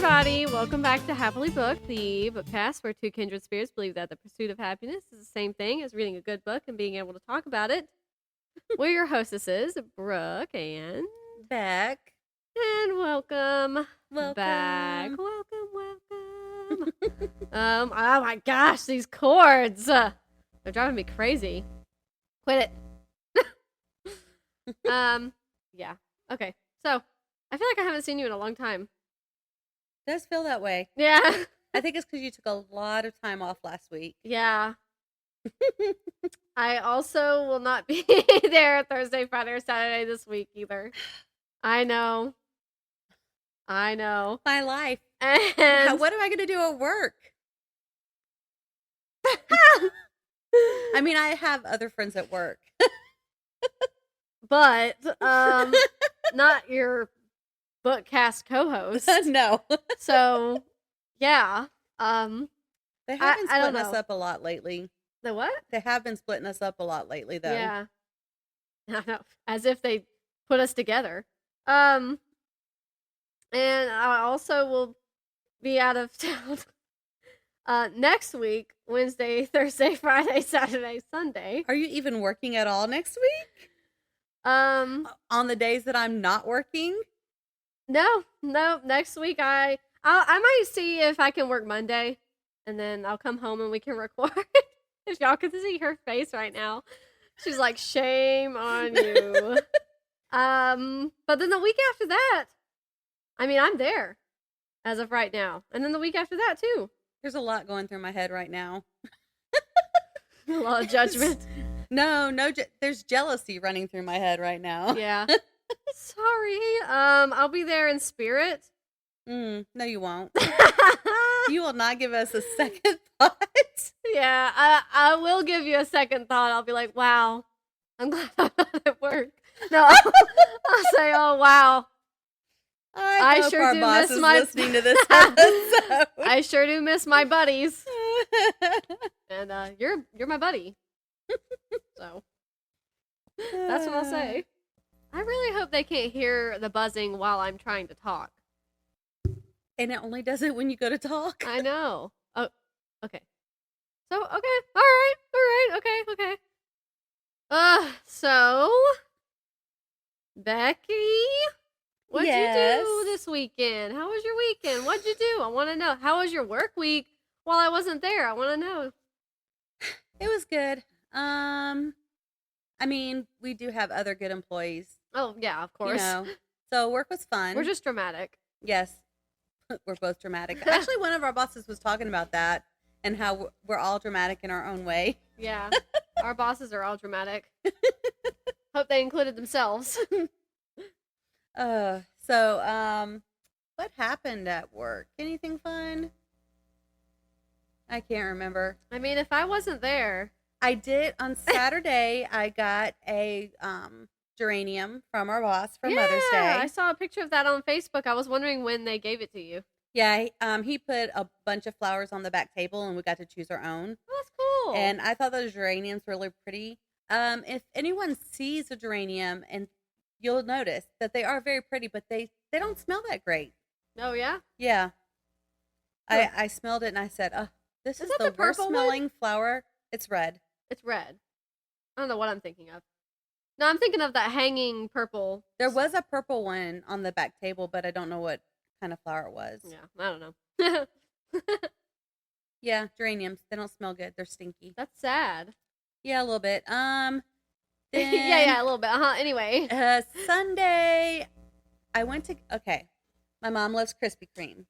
everybody. Welcome back to Happily Booked, the bookcast where two kindred spirits believe that the pursuit of happiness is the same thing as reading a good book and being able to talk about it. We're your hostesses, Brooke and Beck. And welcome Welcome back. Welcome. Oh my gosh, these chords. They're driving me crazy. Quit it. Yeah. Okay. So, I feel like I haven't seen you in a long time. It does feel that way. Yeah. I think it's because you took a lot of time off last week. Yeah. I also will not be there Thursday, Friday, or Saturday this week either. I know. My life. And What am I going to do at work? I mean, I have other friends at work. but not your bookcast co-host. No. So, yeah. They have been splitting us up a lot lately. The what? They have been splitting us up a lot lately, though. Yeah. I know. As if they put us together. And I also will be out of town next week, Wednesday, Thursday, Friday, Saturday, Sunday. Are you even working at all next week? On the days that I'm not working? No. Next week I might see if I can work Monday, and then I'll come home and we can record. If y'all could see her face right now, she's like, "Shame on you." But then the week after that, I mean, I'm there as of right now, and then the week after that too. There's a lot going through my head right now. A lot of judgment. No, there's jealousy running through my head right now. Yeah. Sorry. I'll be there in spirit. No, you won't. You will not give us a second thought. Yeah, I will give you a second thought. I'll be like, wow, I'm glad I'm not at work. No, I'll say, oh, wow. I hope sure our do boss miss is my listening to this episode. I sure do miss my buddies. And you're my buddy. So that's what I'll say. I really hope they can't hear the buzzing while I'm trying to talk. And it only does it when you go to talk. I know. Oh, okay. So, okay. All right. Okay. So, Becky, what'd you do this weekend? How was your weekend? What'd you do? I want to know. How was your work week while I wasn't there? I want to know. It was good. I mean, we do have other good employees. Oh, yeah, of course. You know, so work was fun. We're just dramatic. Yes. We're both dramatic. Actually, one of our bosses was talking about that and how we're all dramatic in our own way. Yeah. Our bosses are all dramatic. Hope they included themselves. What happened at work? Anything fun? I can't remember. I mean, if I wasn't there. I did on Saturday. I got a geranium from our boss for Mother's Day. I saw a picture of that on Facebook. I was wondering when they gave it to you. Yeah, he put a bunch of flowers on the back table, and we got to choose our own. Oh, that's cool. And I thought those geraniums were really pretty. If anyone sees a geranium, and you'll notice that they are very pretty, but they don't smell that great. Oh, yeah? Yeah. Huh. I smelled it, and I said, oh, this is that the worst purple smelling flower. It's red. It's red. I don't know what I'm thinking of. No, I'm thinking of that hanging purple. There was a purple one on the back table, but I don't know what kind of flower it was. Yeah, I don't know. Yeah, geraniums. They don't smell good. They're stinky. That's sad. Yeah, a little bit. Yeah, a little bit. Anyway. Sunday, I went to, my mom loves Krispy Kreme.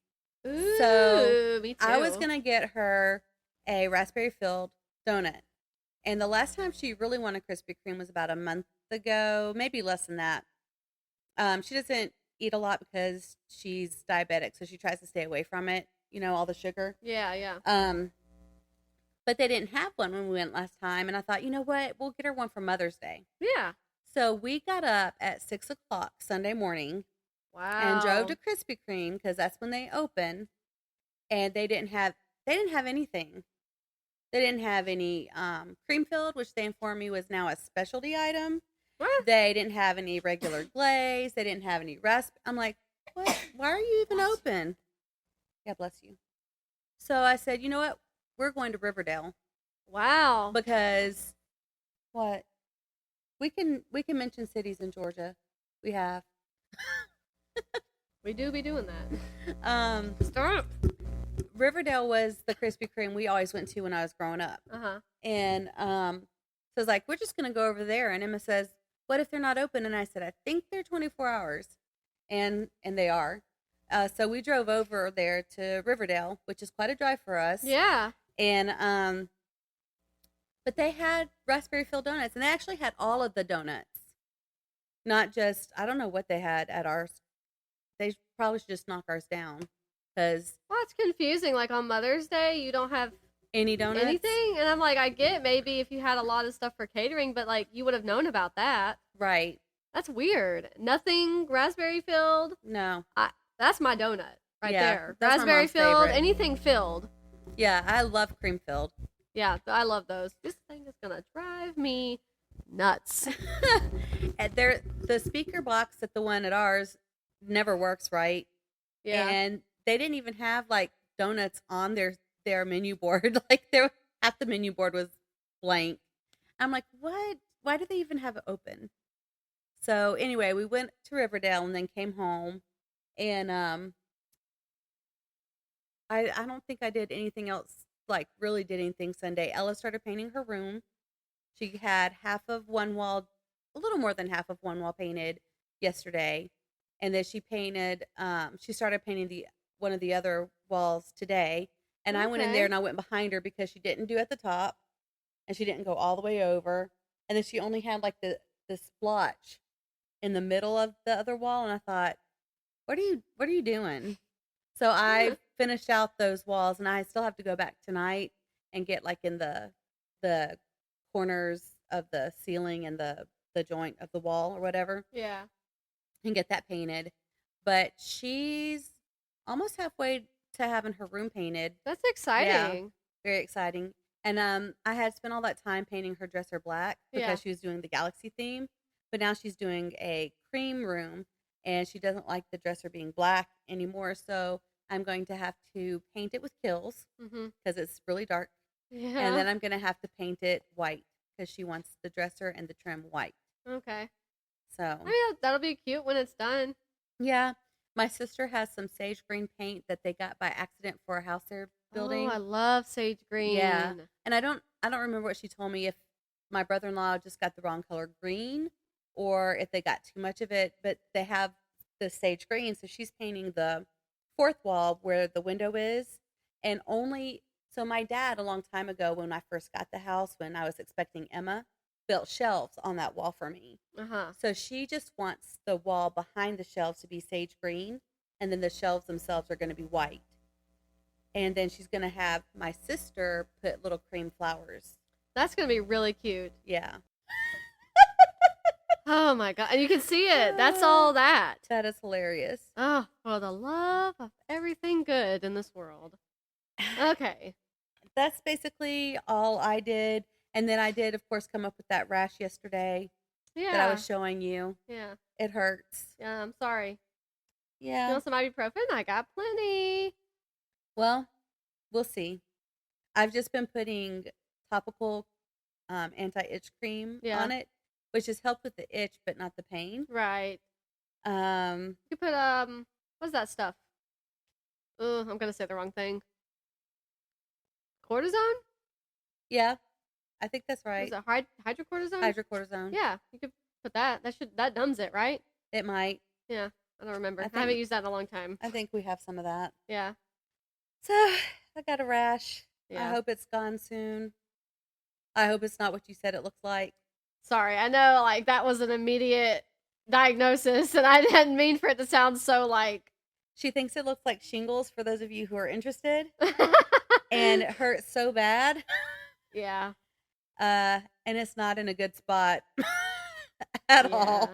Ooh, so me too. I was going to get her a raspberry-filled donut. And the last time she really wanted Krispy Kreme was about a month ago, maybe less than that. She doesn't eat a lot because she's diabetic, so she tries to stay away from it, all the sugar. Yeah. But they didn't have one when we went last time, and I thought, you know what, we'll get her one for Mother's Day. Yeah. So we got up at 6 o'clock Sunday morning. Wow. And drove to Krispy Kreme because that's when they open, and they didn't have anything. They didn't have any cream filled, which they informed me was now a specialty item. What? They didn't have any regular glaze. They didn't have any rasp. I'm like, what? Why are you even open? Yeah, bless you. So I said, you know what? We're going to Riverdale Wow. because what? We can mention cities in Georgia. We have. We do be doing that. Stop. Riverdale was the Krispy Kreme we always went to when I was growing up. Uh-huh. And so I was like, we're just going to go over there. And Emma says, what if they're not open? And I said, I think they're 24 hours. And they are. So we drove over there to Riverdale, which is quite a drive for us. Yeah. And but they had raspberry filled donuts, and they actually had all of the donuts. Not just, I don't know what they had at ours. They probably should just knock ours down. Because Well, it's confusing. Like on Mother's Day, you don't have any donuts? anything. And I'm like, I get maybe if you had a lot of stuff for catering, but like you would have known about that. Right. That's weird. Nothing raspberry filled. No. That's my donut right there. That's my Raspberry mom's filled, favorite. anything filled. Yeah, I love cream filled. Yeah, I love those. This thing is gonna drive me nuts. The speaker box at the one at ours never works right. Yeah. And they didn't even have like donuts on their menu board. Like half the menu board was blank. I'm like, what? Why do they even have it open? So anyway, we went to Riverdale and then came home, and I don't think I did anything else. Like really did anything Sunday. Ella started painting her room. She had half of one wall, a little more than half of one wall painted yesterday, and then she painted. She started painting one of the other walls today, and I went in there and I went behind her because she didn't do at the top, and she didn't go all the way over, and then she only had like the splotch in the middle of the other wall, and I thought, what are you doing? So I finished out those walls, and I still have to go back tonight and get like in the corners of the ceiling and the joint of the wall or whatever. Yeah. And get that painted. But she's almost halfway to having her room painted. That's exciting. Yeah, very exciting. And I had spent all that time painting her dresser black because she was doing the galaxy theme. But now she's doing a cream room, and she doesn't like the dresser being black anymore. So I'm going to have to paint it with Kills because it's really dark. Yeah. And then I'm going to have to paint it white because she wants the dresser and the trim white. Okay. So I mean, that'll be cute when it's done. Yeah. My sister has some sage green paint that they got by accident for a house they're building. Oh, I love sage green. Yeah. And I don't remember what she told me, if my brother-in-law just got the wrong color green or if they got too much of it, but they have the sage green. So she's painting the fourth wall where the window is. And so my dad, a long time ago, when I first got the house, when I was expecting Emma, built shelves on that wall for me. So she just wants the wall behind the shelves to be sage green, and then the shelves themselves are going to be white. And then she's going to have my sister put little cream flowers. That's going to be really cute. Yeah. Oh my God. And you can see it. That's all that. That is hilarious. Oh, for the love of everything good in this world. Okay. That's basically all I did. And then I did, of course, come up with that rash yesterday that I was showing you. Yeah. It hurts. Yeah, I'm sorry. Yeah. You want some ibuprofen? I got plenty. Well, we'll see. I've just been putting topical anti-itch cream on it, which has helped with the itch, but not the pain. Right. You put, what's that stuff? I'm going to say the wrong thing. Cortisone? Yeah. I think that's right. Is it hydrocortisone? Hydrocortisone. Yeah, you could put that. That numbs it, right? It might. Yeah, I don't remember. I haven't used that in a long time. I think we have some of that. Yeah. So I got a rash. Yeah. I hope it's gone soon. I hope it's not what you said it looks like. Sorry, I know like that was an immediate diagnosis, and I didn't mean for it to sound so like. She thinks it looks like shingles. For those of you who are interested, and it hurts so bad. Yeah. And it's not in a good spot at all.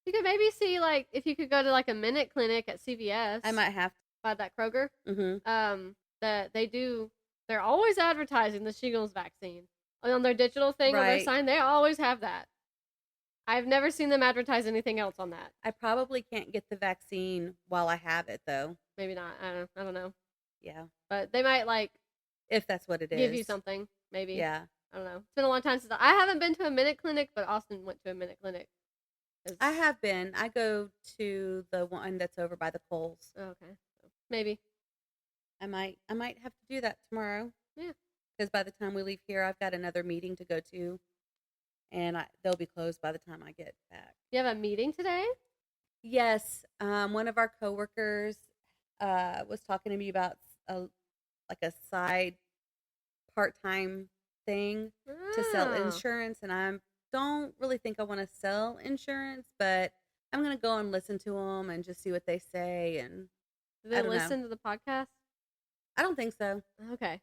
You could maybe see like if you could go to like a minute clinic at CVS. I might have to. By that Kroger. Mm-hmm. That they're always advertising the shingles vaccine on their digital thing on their sign. They always have that. I've never seen them advertise anything else on that. I probably can't get the vaccine while I have it, though. Maybe not. I don't know. Yeah. But they might, like, if that's what it is. Give you something, maybe. Yeah. I don't know. It's been a long time since I haven't been to a minute clinic, but Austin went to a minute clinic. I have been. I go to the one that's over by the Coles. Oh, okay. So maybe. I might have to do that tomorrow. Yeah. Because by the time we leave here, I've got another meeting to go to, and they'll be closed by the time I get back. You have a meeting today? Yes. One of our coworkers was talking to me about a side part-time thing to sell insurance, and I don't really think I want to sell insurance, but I'm going to go and listen to them and just see what they say. And do they listen to the podcast? I don't think so. Okay.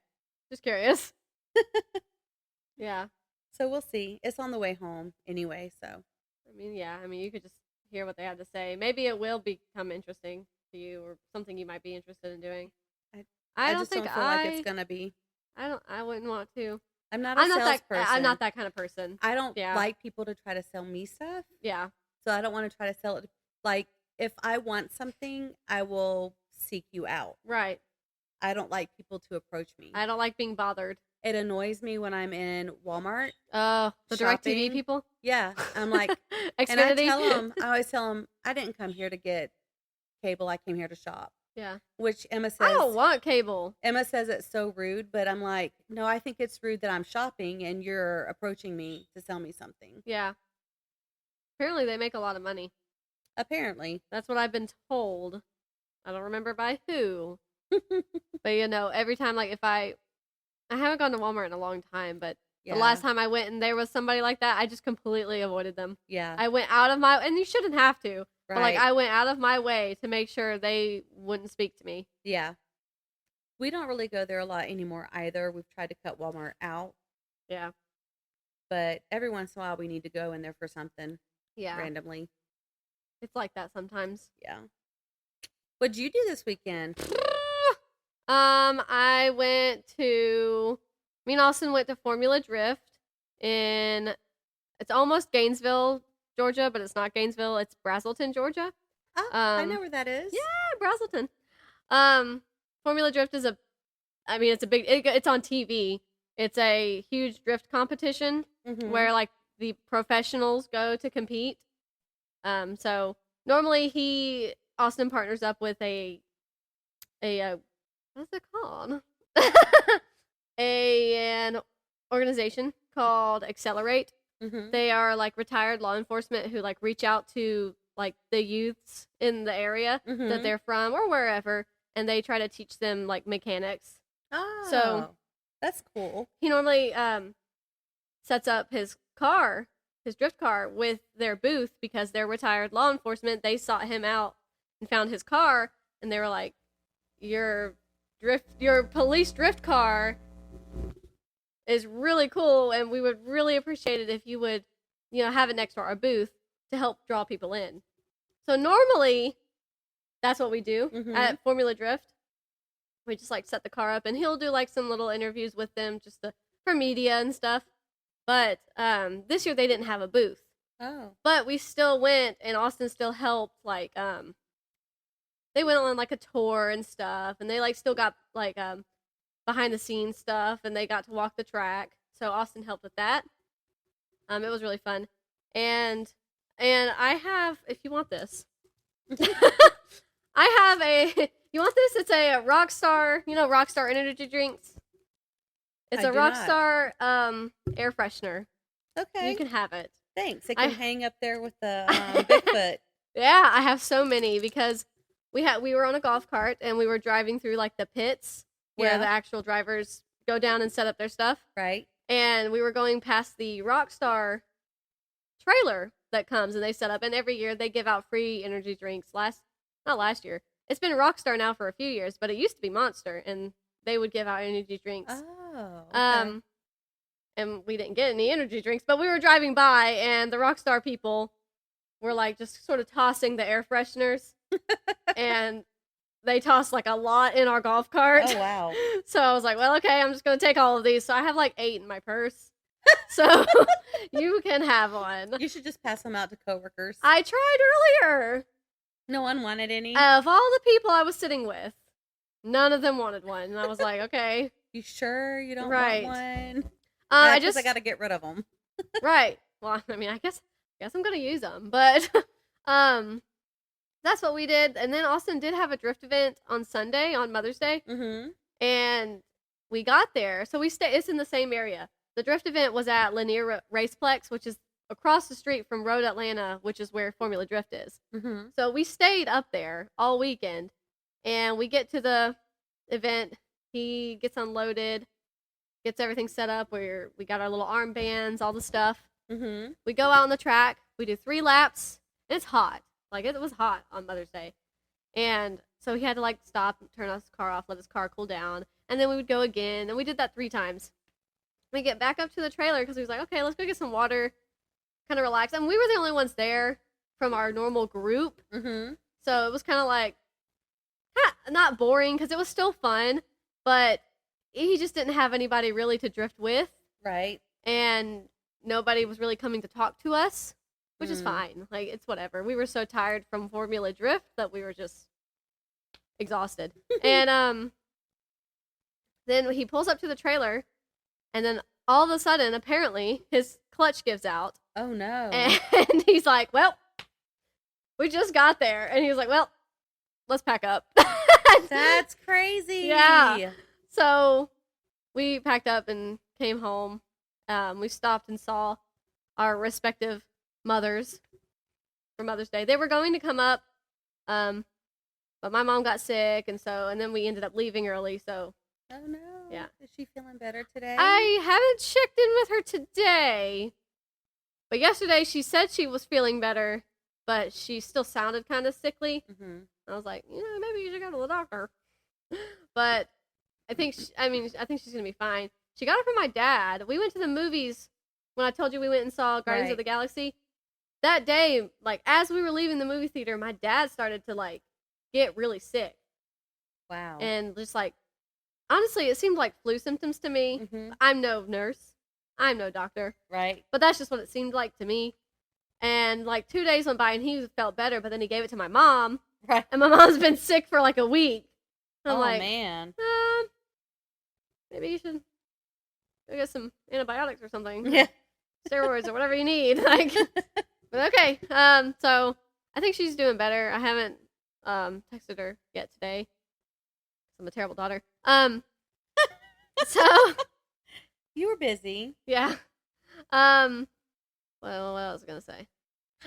Just curious. Yeah. So we'll see. It's on the way home anyway, so. I mean, yeah. I mean, you could just hear what they have to say. Maybe it will become interesting to you or something you might be interested in doing. I don't feel like it's going to be. I wouldn't want to. I'm not a salesperson. I'm not that kind of person. I don't like people to try to sell me stuff. Yeah. So I don't want to try to sell it. Like, if I want something, I will seek you out. Right. I don't like people to approach me. I don't like being bothered. It annoys me when I'm in Walmart. Oh, the DirecTV people? Yeah. I'm like, and I always tell them, I didn't come here to get cable. I came here to shop. Yeah. Which Emma says. I don't want cable. Emma says it's so rude, but I'm like, no, I think it's rude that I'm shopping and you're approaching me to sell me something. Yeah. Apparently they make a lot of money. Apparently. That's what I've been told. I don't remember by who. But, you know, every time, like, if I haven't gone to Walmart in a long time, but the last time I went and there was somebody like that, I just completely avoided them. Yeah. I went out of my, and you shouldn't have to, right. But, like, I went out of my way to make sure they wouldn't speak to me. Yeah. We don't really go there a lot anymore either. We've tried to cut Walmart out. Yeah. But every once in a while we need to go in there for something. Yeah. Randomly. It's like that sometimes. Yeah. What'd you do this weekend? Me and Austin went to Formula Drift it's almost Gainesville, Georgia, but it's not Gainesville. It's Brazelton, Georgia. Oh, I know where that is. Yeah, Brazelton. Formula Drift is it's on TV. It's a huge drift competition where like the professionals go to compete. So normally Austin partners up with a what's it called? An organization called Accelerate. Mm-hmm. They are like retired law enforcement who like reach out to like the youths in the area that they're from or wherever, and they try to teach them like mechanics. Oh, so that's cool. He normally sets up his drift car with their booth because they're retired law enforcement. They sought him out and found his car, and they were like, your police drift car is really cool, and we would really appreciate it if you would, have it next to our booth to help draw people in. So normally, that's what we do at Formula Drift. We just like set the car up, and he'll do like some little interviews with them for media and stuff. But this year they didn't have a booth. Oh. But we still went, and Austin still helped. Like they went on like a tour and stuff, and they like still got like behind the scenes stuff, and they got to walk the track. So Austin helped with that. It was really fun, and I have, if you want this, I have you want this? It's a Rockstar, Rockstar energy drinks. It's a Rockstar air freshener. Okay. You can have it. Thanks. It can hang up there with the Bigfoot. Yeah, I have so many because we were on a golf cart and we were driving through like the pits where the actual drivers go down and set up their stuff. Right. And we were going past the Rockstar trailer that comes and they set up, and every year they give out free energy drinks. Not last year. It's been Rockstar now for a few years, but it used to be Monster, and they would give out energy drinks. Oh. Okay. And we didn't get any energy drinks, but we were driving by, and the Rockstar people were like just sort of tossing the air fresheners, and they tossed like a lot in our golf cart. Oh wow! So I was like, well, okay, I'm just gonna take all of these. So I have like 8 in my purse. So you can have one. You should just pass them out to coworkers. I tried earlier. No one wanted any? Of all the people I was sitting with, none of them wanted one. And I was like, okay. You sure you don't Right. want one? I got to get rid of them. Right. Well, I mean, I guess I'm going to use them. But that's what we did. And then Austin did have a drift event on Sunday, on Mother's Day. Mm-hmm. And we got there. So it's in the same area. The drift event was at Lanier Raceplex, which is across the street from Road Atlanta, which is where Formula Drift is. Mm-hmm. So we stayed up there all weekend. And we get to the event. He gets unloaded, gets everything set up. We got our little armbands, all the stuff. Mm-hmm. We go out on the track. We do 3 laps. And it's hot. Like, it was hot on Mother's Day. And so he had to, like, stop and turn his car off, let his car cool down. And then we would go again. And we did that 3 times. We get back up to the trailer because he was like, okay, let's go get some water, kind of relax. And we were the only ones there from our normal group. Mm-hmm. So it was kind of like, not boring because it was still fun, but he just didn't have anybody really to drift with. Right. And nobody was really coming to talk to us, which is fine. Like, it's whatever. We were so tired from Formula Drift that we were just exhausted. And then he pulls up to the trailer, and then all of a sudden, apparently, his clutch gives out. Oh, no. And he's like, well, we just got there. And he was like, well, let's pack up. That's crazy. Yeah. So we packed up and came home. We stopped and saw our respective mothers for Mother's Day. They were going to come up, but my mom got sick, and then we ended up leaving early. So, oh no. Yeah. Is she feeling better today? I haven't checked in with her today, but yesterday she said she was feeling better, but she still sounded kind of sickly. Mm-hmm. I was like, maybe you should go to the doctor. But I think she's gonna be fine. She got it from my dad. We went to the movies when I told you we went and saw Guardians of the Galaxy. That day, like, as we were leaving the movie theater, my dad started to, like, get really sick. Wow. And just, like, honestly, it seemed like flu symptoms to me. Mm-hmm. I'm no nurse. I'm no doctor. Right. But that's just what it seemed like to me. And, like, 2 days went by and he felt better, but then he gave it to my mom. Right. And my mom's been sick for, like, a week. And I'm like, man. Maybe you should go get some antibiotics or something. Yeah. Steroids or whatever you need. Like, but okay. So I think she's doing better. I haven't texted her yet today. I'm a terrible daughter. So You were busy. yeah. Well, what was I gonna say?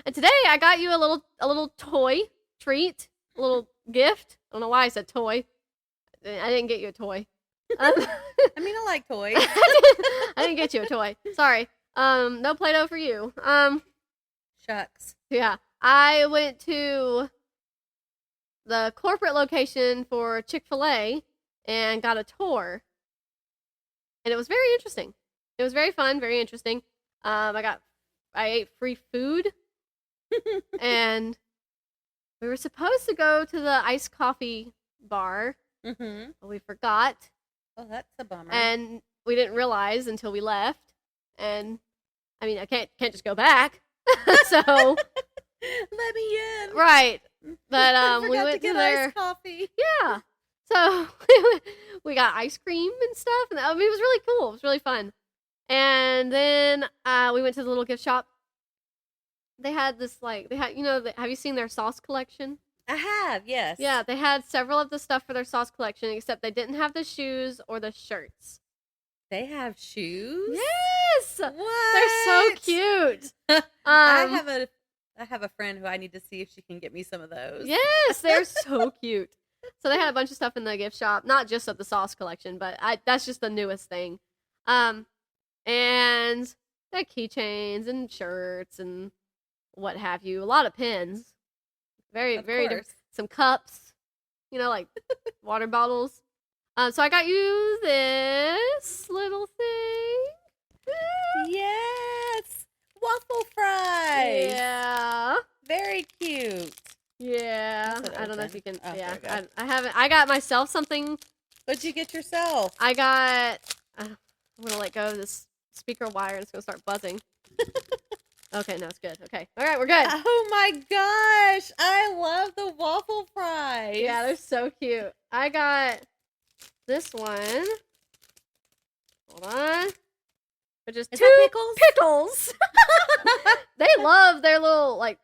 And today I got you a little toy treat, a little gift. I don't know why I said toy. I didn't get you a toy. I mean, I like toys. I didn't get you a toy. Sorry. No Play-Doh for you. Shucks. Yeah. I went to the corporate location for Chick-fil-A and got a tour. And it was very interesting. It was very fun, very interesting. I ate free food. And we were supposed to go to the iced coffee bar, Mm-hmm. but we forgot. Oh, that's a bummer. And we didn't realize until we left. And I mean, I can't just go back. So let me in. right. But we we went to get their iced coffee. yeah. So we got ice cream and stuff, and I mean, it was really cool. It was really fun. And then we went to the little gift shop. They had this have you seen their sauce collection? I have, yes. Yeah, they had several of the stuff for their sauce collection, except they didn't have the shoes or the shirts. They have shoes? Yes! What? They're so cute. I have a friend who I need to see if she can get me some of those. Yes, they're so cute. So they had a bunch of stuff in the gift shop, not just of the sauce collection, but that's just the newest thing. And they had keychains and shirts and what have you. A lot of pins. Very, Of very course. some cups, like water bottles. So I got you this little thing. Yes. Waffle fries. Yeah. Very cute. Yeah. Is it I don't know if open? you can. Oh, yeah. there we go. I haven't. I got myself something. What'd you get yourself? I got. I'm gonna let go of this speaker wire and it's going to start buzzing. Okay, no, it's good. Okay. All right, we're good. Oh my gosh. I love the waffle fries. Yeah, they're so cute. I got this one. Hold on. Which is Is two that pickles. They love their little, like,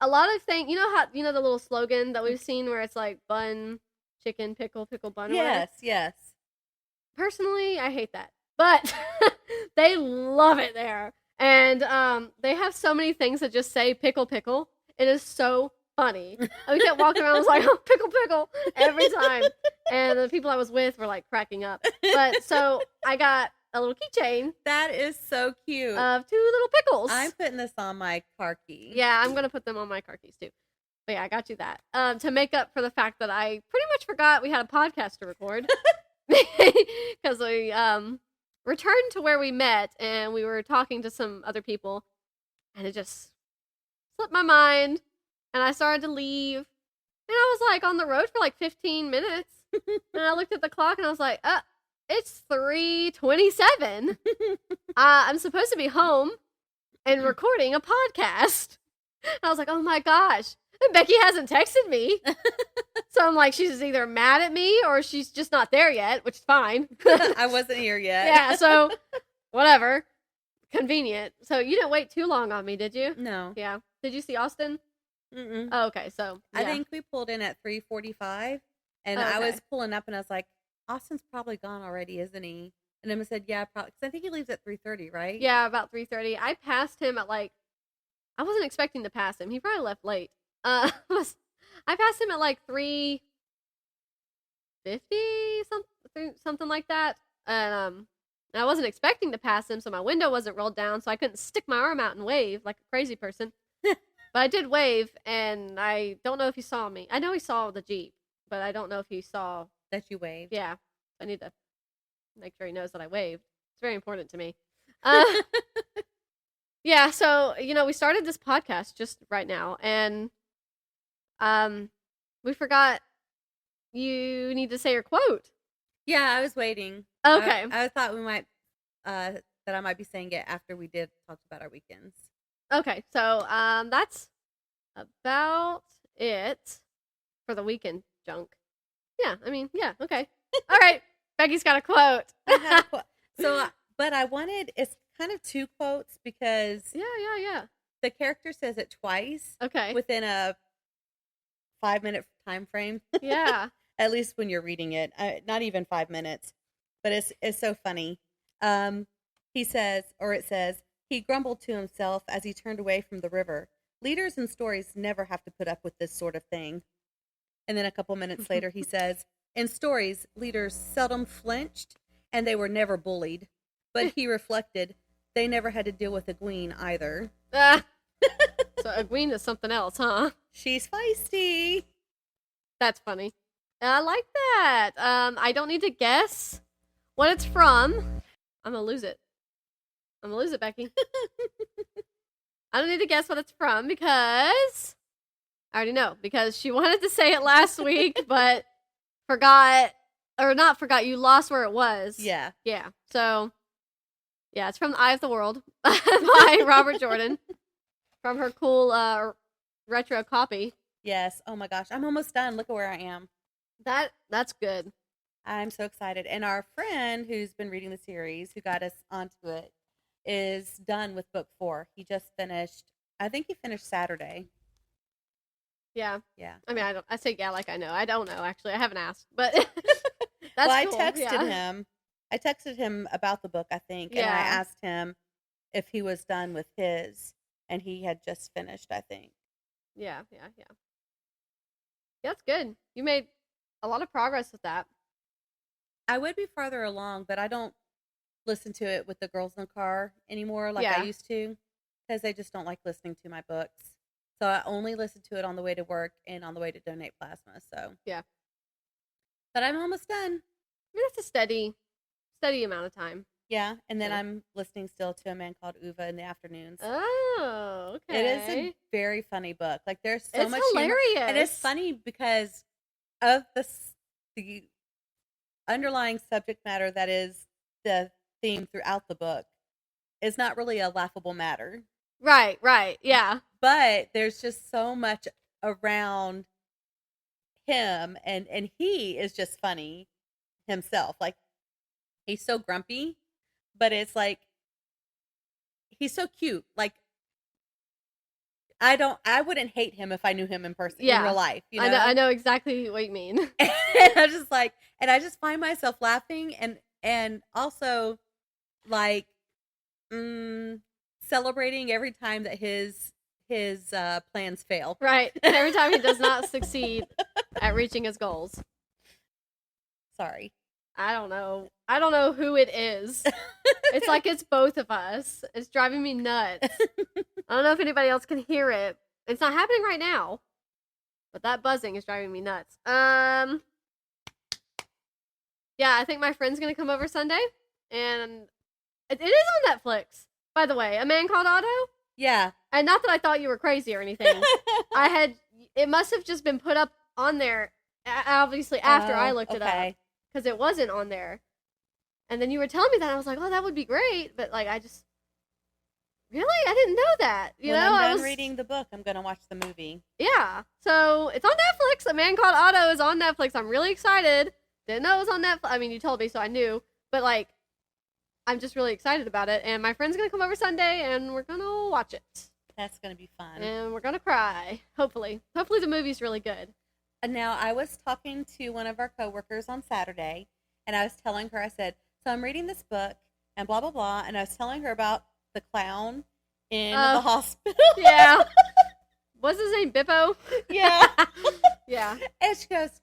a lot of things. You know how, the little slogan that we've seen where it's like bun, chicken, pickle, pickle, bun. Yes. Personally, I hate that. But they love it there. And they have so many things that just say pickle, pickle. It is so funny. We kept walking around, I was like, oh, pickle, pickle, every time. And the people I was with were like cracking up. But so I got a little keychain. That is so cute. Of 2 little pickles. I'm putting this on my car key. Yeah, I'm going to put them on my car keys too. But yeah, I got you that. To make up for the fact that I pretty much forgot we had a podcast to record. Because we returned to where we met and we were talking to some other people. And it just slipped my mind. And I started to leave. And I was like on the road for like 15 minutes. And I looked at the clock and I was like, it's 3:27. I'm supposed to be home and recording a podcast. And I was like, oh my gosh. And Becky hasn't texted me. So I'm like, she's either mad at me or she's just not there yet, which is fine. I wasn't here yet. Yeah, so whatever. Convenient. So you didn't wait too long on me, did you? No. Yeah. Did you see Austin? Mm-mm. Oh, okay, so yeah. I think we pulled in at 3:45, and I was pulling up, and I was like, Austin's probably gone already, isn't he? And Emma said, yeah, probably. Because I think he leaves at 3:30, right? Yeah, about 3:30. I passed him at like, I wasn't expecting to pass him. He probably left late. I passed him at like 3:50, something like that. And I wasn't expecting to pass him, so my window wasn't rolled down, so I couldn't stick my arm out and wave like a crazy person. But I did wave, and I don't know if he saw me. I know he saw the Jeep, but I don't know if he saw that you waved. Yeah, I need to make sure he knows that I waved. It's very important to me. Yeah, so we started this podcast just right now, and we forgot you need to say your quote. Yeah, I was waiting. Okay. I thought we might that I might be saying it after we did talk about our weekends. Okay, so that's about it for the weekend junk. Yeah, I mean, yeah, okay. All right, Becky's got a quote. I have a quote. So, but it's kind of 2 quotes because Yeah. the character says it twice. Okay. Within a 5-minute time frame. Yeah. At least when you're reading it, not even 5 minutes, but it's so funny. It says, he grumbled to himself as he turned away from the river. Leaders in stories never have to put up with this sort of thing. And then a couple minutes later, he says, in stories, leaders seldom flinched and they were never bullied. But he reflected, they never had to deal with a Gween either. So a Gween is something else, huh? She's feisty. That's funny. I like that. I don't need to guess what it's from. I'm going to lose it. Becky. I don't need to guess what it's from because I already know. Because she wanted to say it last week, but not forgot, you lost where it was. Yeah. Yeah. So, yeah, it's from The Eye of the World by Robert Jordan. From her cool retro copy. Yes. Oh my gosh. I'm almost done. Look at where I am. That's good. I'm so excited. And our friend who's been reading the series, who got us onto it, is done with book 4. He just finished, I think he finished Saturday. Yeah. Yeah. I mean, I say yeah like I know. I don't know, actually. I haven't asked. But that's well, cool. I texted him about the book, I think. And I asked him if he was done with his. And he had just finished, I think. Yeah. That's good. You made a lot of progress with that. I would be farther along, but I don't listen to it with the girls in the car anymore like I used to because they just don't like listening to my books. So I only listen to it on the way to work and on the way to donate plasma. So yeah. But I'm almost done. I mean, that's a steady amount of time. Yeah, and then I'm listening still to a man called Uva in the afternoons. Oh, okay. It is a very funny book. Like there's so much hilarious. Humor. And it's funny because of the underlying subject matter that is the theme throughout the book. is not really a laughable matter. Right, yeah. But there's just so much around him, and he is just funny himself. Like, he's so grumpy, but it's like he's so cute. Like, I wouldn't hate him if I knew him in person, in real life. You know? I know exactly what you mean. And I just find myself laughing and also like celebrating every time that his plans fail. Right. Every time he does not succeed at reaching his goals. Sorry. I don't know who it is. It's like it's both of us. It's driving me nuts. I don't know if anybody else can hear it. It's not happening right now. But that buzzing is driving me nuts. Yeah, I think my friend's going to come over Sunday. And it is on Netflix, by the way. A Man Called Otto? Yeah. And not that I thought you were crazy or anything. It must have just been put up on there, obviously, after I looked it up. Because it wasn't on there. And then you were telling me that, I was like, oh, that would be great. But, like, really? I didn't know that. When I'm done reading the book, I'm going to watch the movie. Yeah. So, it's on Netflix. A Man Called Otto is on Netflix. I'm really excited. Didn't know it was on Netflix. I mean, you told me, so I knew. But, like, I'm just really excited about it. And my friend's going to come over Sunday, and we're going to watch it. That's going to be fun. And we're going to cry. Hopefully. Hopefully the movie's really good. And now, I was talking to one of our coworkers on Saturday, and I was telling her, I said, so I'm reading this book, and blah, blah, blah, and I was telling her about the clown in the hospital. Yeah. What's his name? Bippo? Yeah. Yeah. And she goes,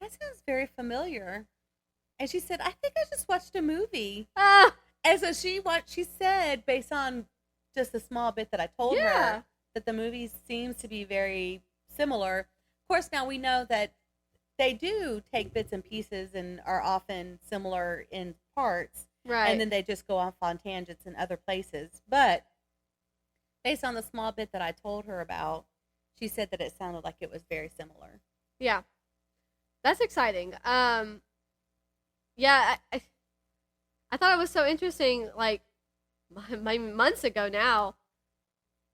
that sounds very familiar. And she said, I think I just watched a movie. And so she said, based on just a small bit that I told her, that the movie seems to be very similar. Of course, now we know that they do take bits and pieces and are often similar in parts. Right. And then they just go off on tangents in other places. But based on the small bit that I told her about, she said that it sounded like it was very similar. Yeah. That's exciting. Yeah, I thought it was so interesting, like, months ago now,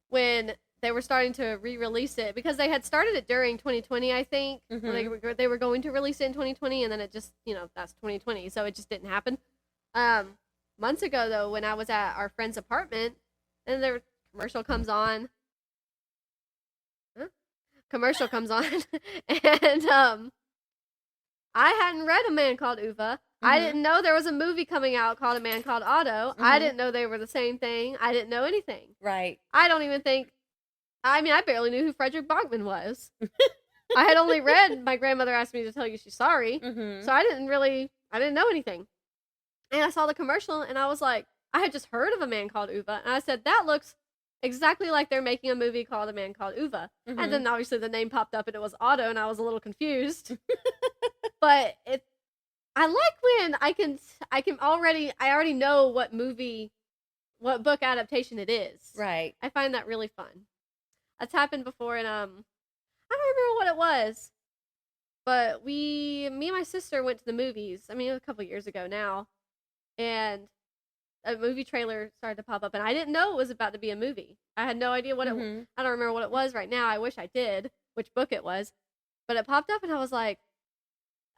when they were starting to re-release it, because they had started it during 2020, I think. Mm-hmm. They were going to release it in 2020, and then it just, that's 2020, so it just didn't happen. Months ago, though, when I was at our friend's apartment, and their commercial comes on. And I hadn't read A Man Called Uwe. Mm-hmm. I didn't know there was a movie coming out called A Man Called Otto. Mm-hmm. I didn't know they were the same thing. I didn't know anything. Right. I don't even think, I barely knew who Fredrik Backman was. I had only read My Grandmother Asked Me to Tell You She's Sorry. Mm-hmm. So I didn't know anything. And I saw the commercial, and I was like, I had just heard of A Man Called Uwe. And I said, that looks exactly like they're making a movie called A Man Called Uwe. Mm-hmm. And then obviously the name popped up, and it was Otto, and I was a little confused. But I like when I already know what book adaptation it is. Right. I find that really fun. That's happened before, and I don't remember what it was, but me and my sister went to the movies. A couple years ago now, and a movie trailer started to pop up, and I didn't know it was about to be a movie. I had no idea what it was. I don't remember what it was right now. I wish I did, which book it was, but it popped up, and I was like,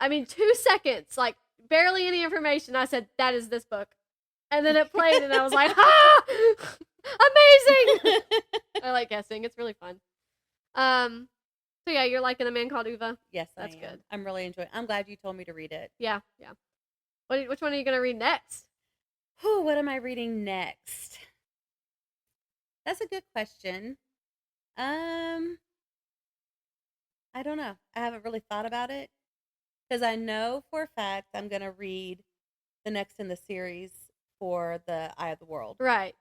2 seconds, like barely any information. I said, that is this book. And then it played, and I was like, amazing. I like guessing. It's really fun. So yeah, you're liking A Man Called Uwe? Yes, that's I am. good. I'm really enjoying it. I'm glad you told me to read it. Yeah. Which one are you going to read next? What am I reading next? That's a good question. I don't know. I haven't really thought about it. Because I know for a fact I'm going to read the next in the series for the Eye of the World. Right.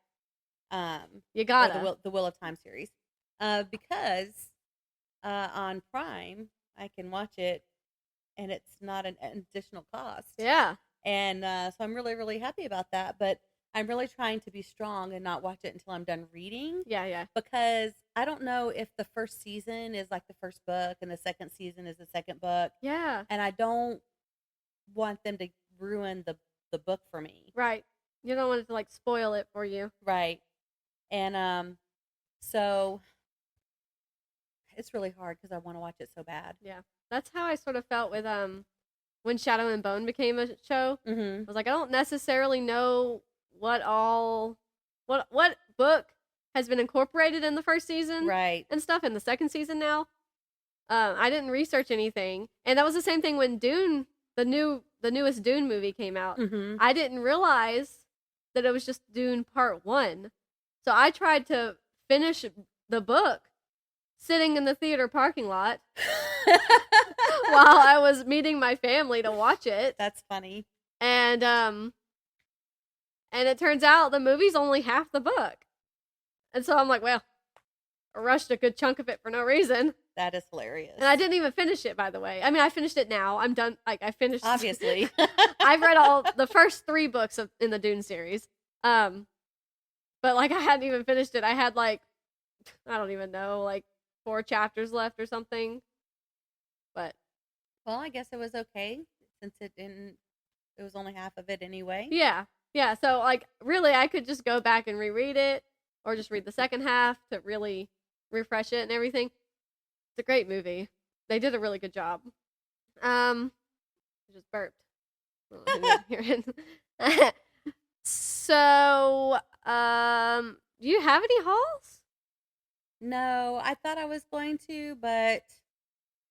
You gotta. The Wheel of Time series. Because on Prime, I can watch it, and it's not an additional cost. Yeah. And so I'm really, really happy about that. But I'm really trying to be strong and not watch it until I'm done reading. Yeah. Because I don't know if the first season is like the first book and the second season is the second book. Yeah. And I don't want them to ruin the book for me. Right. You don't want it to like spoil it for you. Right. And so it's really hard because I want to watch it so bad. Yeah. That's how I sort of felt with when Shadow and Bone became a show. Mm-hmm. I was like, I don't necessarily know what book has been incorporated in the first season, Right. and stuff in the second season now. I didn't research anything, and that was the same thing when Dune, the newest Dune movie came out. Mm-hmm. I didn't realize that it was just Dune Part 1, so I tried to finish the book sitting in the theater parking lot while I was meeting my family to watch it. That's funny. And it turns out the movie's only half the book. And so I'm like, well, I rushed a good chunk of it for no reason. That is hilarious. And I didn't even finish it, by the way. I mean, I finished it now. I'm done. Like, I finished. Obviously. I've read all the first 3 books in the Dune series. But like, I hadn't even finished it. I had like, I don't even know, like 4 chapters left or something. But. Well, I guess it was okay since it was only half of it anyway. Yeah. Yeah. So like, really, I could just go back and reread it, or just read the second half to really refresh it and everything. It's a great movie. They did a really good job. I just burped. I don't know if you can hear it. So, do you have any hauls? No, I thought I was going to, but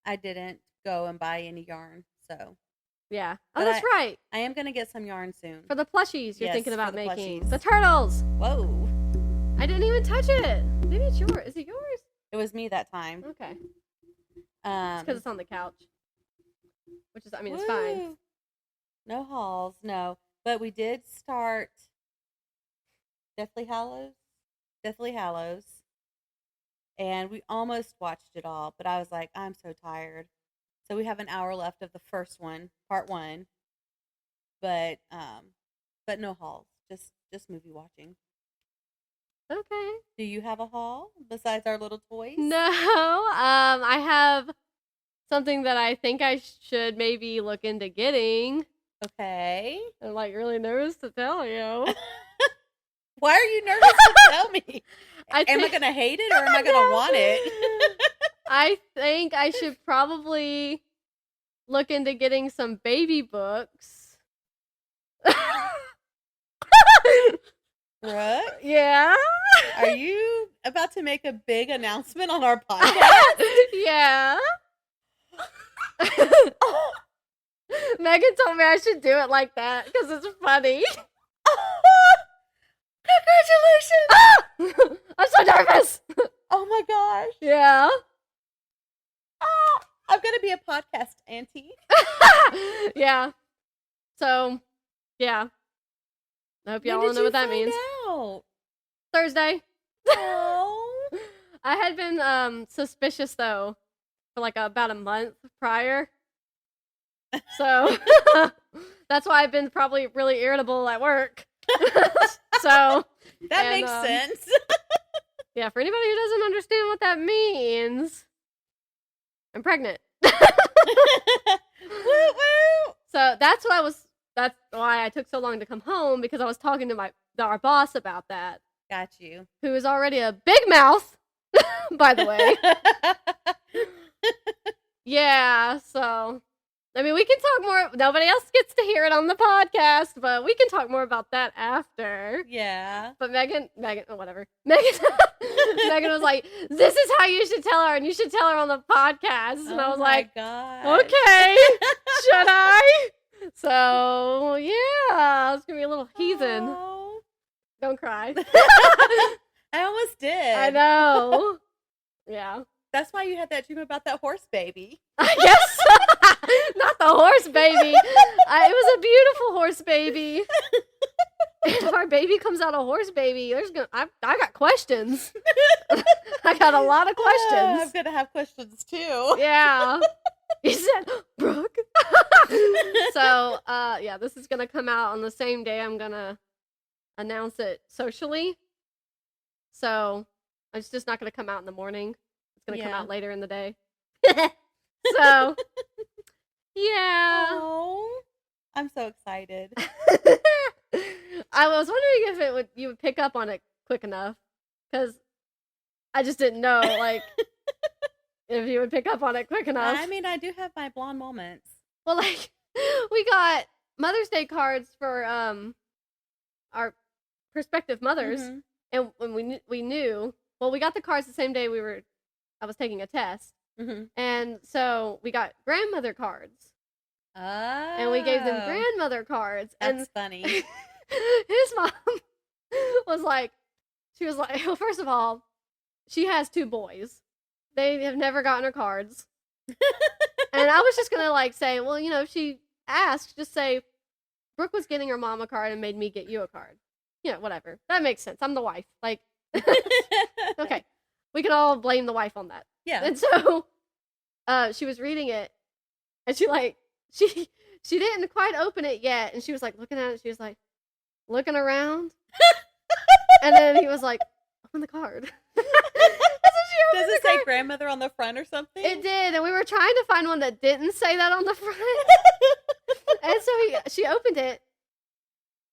I didn't go and buy any yarn. So Yeah. Oh, But that's right. I am going to get some yarn soon. For the plushies you're Yes, thinking about for the making. plushies. The turtles. Whoa. I didn't even touch it. Maybe it's yours. Is it yours? It was me that time. Okay. It's because it's on the couch. Which is, I mean, it's fine. Woo. No hauls, no. But we did start Deathly Hallows. And we almost watched it all, but I was like, I'm so tired. So we have an hour left of the first one, part 1. But no hauls. Just movie watching. Okay. Do you have a haul besides our little toys? No. I have something that I think I should maybe look into getting. Okay. I'm like really nervous to tell you. Why are you nervous to tell me? Am I going to hate it or am I going to want it? I think I should probably look into getting some baby books. Brooke, Yeah. are you about to make a big announcement on our podcast? Yeah. Megan told me I should do it like that because it's funny. Congratulations! I'm so nervous. Oh my gosh. Yeah. Oh, I'm going to be a podcast auntie. Yeah. So, yeah. I hope y'all When all did know you what that find means. out? Thursday. Oh. I had been suspicious though for like about a month prior. So that's why I've been probably really irritable at work. So That makes sense. yeah, for anybody who doesn't understand what that means, I'm pregnant. Woo woo. So that's why I took so long to come home, because I was talking to our boss about that, Got you. who is already a big mouth, by the way. Yeah, so I mean, we can talk more. Nobody else gets to hear it on the podcast, but we can talk more about that after. Yeah. But Megan, whatever. Megan was like, "This is how you should tell her, and you should tell her on the podcast." And I was like, God. "Okay, should I?" So yeah, it's gonna be a little heathen. Oh. Don't cry. I almost did. I know. Yeah. That's why you had that dream about that horse baby. I guess not the horse baby. It was a beautiful horse baby. If our baby comes out a horse baby, I got questions. I got a lot of questions. I'm gonna have questions too. Yeah. You said, Brooke. So, yeah, this is gonna come out on the same day I'm gonna announce it socially. So, it's just not gonna come out in the morning. It's gonna come out later in the day. So, yeah. Oh, I'm so excited. I was wondering if you would pick up on it quick enough, because I just didn't know, like, if you would pick up on it quick enough. I mean, I do have my blonde moments. Well, like, we got Mother's Day cards for our prospective mothers, and when we knew, well, we got the cards the same day I was taking a test, and so we got grandmother cards. Oh. And we gave them grandmother cards. That's funny. His mom was like, well, first of all, she has 2 boys. They have never gotten her cards. And I was just going to like say, well, you know, if she asked, just say, Brooke was getting her mom a card and made me get you a card. You know, whatever. That makes sense. I'm the wife. Like, okay. We can all blame the wife on that. Yeah. And so she was reading it, and she didn't quite open it yet, and she was like looking at it. She was like looking around, and then he was like, "Open the card." Does it say grandmother on the front or something? It did, and we were trying to find one that didn't say that on the front. And so she opened it,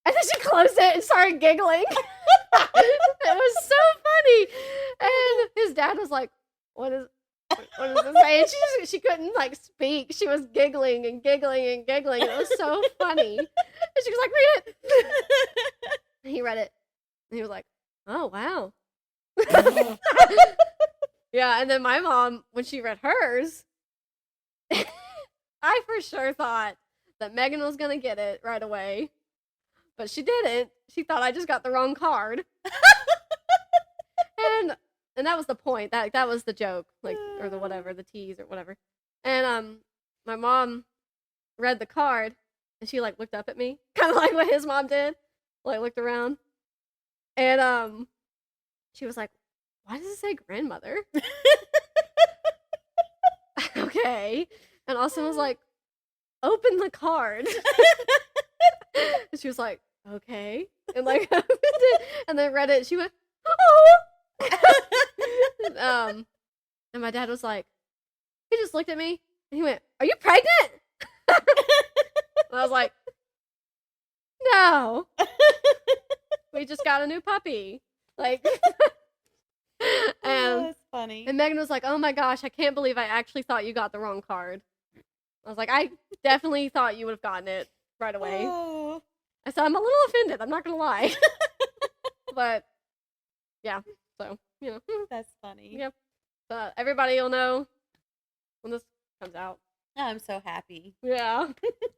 and then she closed it and started giggling. It was so funny, and his dad was like, what does it say? And she couldn't like speak. She was giggling and giggling and giggling. It was so funny. And she was like, read it. And he read it, and he was like, oh wow. Yeah, and then my mom, when she read hers, I for sure thought that Megan was gonna get it right away, but she didn't. She thought I just got the wrong card. And that was the point. That was the joke, like, or the whatever, the tease or whatever. And my mom read the card, and she like looked up at me, kind of like what his mom did, like looked around, and she was like, "Why does it say grandmother?" Okay, and Austin was like, "Open the card," and she was like, "Okay," and like opened it, and then read it. She went, "Oh." And my dad was like, he just looked at me and he went, "Are you pregnant?" And I was like, "No, we just got a new puppy." Like, and that's funny. And Megan was like, "Oh my gosh, I can't believe I actually thought you got the wrong card." I was like, "I definitely thought you would have gotten it right away." Oh. I said, "I'm a little offended. I'm not gonna lie," but yeah. So, you know. That's funny. Yep. But everybody will know when this comes out. Oh, I'm so happy. Yeah.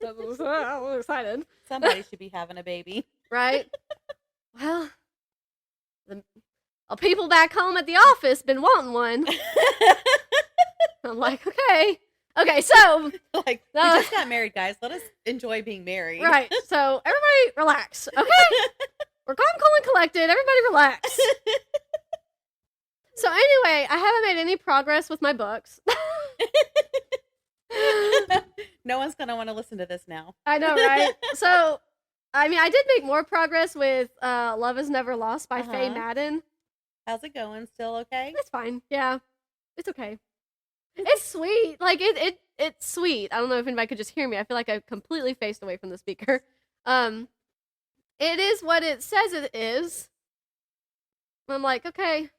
I'm excited. Somebody should be having a baby. Right? Well, the people back home at the office been wanting one. I'm like, okay. Okay, so. Like, we just got married, guys. Let us enjoy being married. Right. So, everybody relax. Okay? We're calm, cool, and collected. Everybody relax. So anyway, I haven't made any progress with my books. No one's going to want to listen to this now. I know, right? So, I mean, I did make more progress with Love Is Never Lost by Faye Madden. How's it going? Still okay? It's fine. Yeah. It's okay. It's sweet. Like, it's sweet. I don't know if anybody could just hear me. I feel like I completely faced away from the speaker. It is what it says it is. I'm like, okay.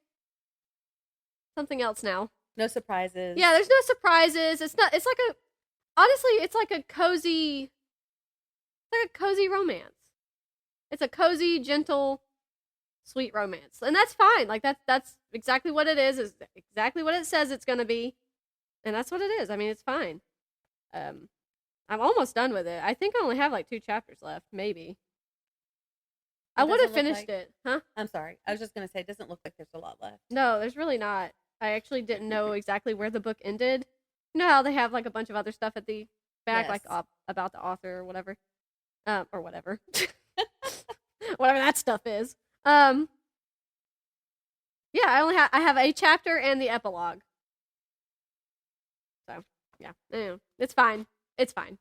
Something else now. No surprises. Yeah, there's no surprises. It's like a cozy romance. It's a cozy, gentle, sweet romance. And that's fine. Like that's exactly what it is exactly what it says it's gonna be. And that's what it is. I mean, it's fine. I'm almost done with it. I think I only have like 2 chapters left, maybe. I would have finished it. Huh? I'm sorry. I was just gonna say it doesn't look like there's a lot left. No, there's really not. I actually didn't know exactly where the book ended. You know how they have like a bunch of other stuff at the back, Yes. like about the author or whatever, or whatever, whatever that stuff is. Yeah, I have a chapter and the epilogue. So yeah, anyway, it's fine. It's fine.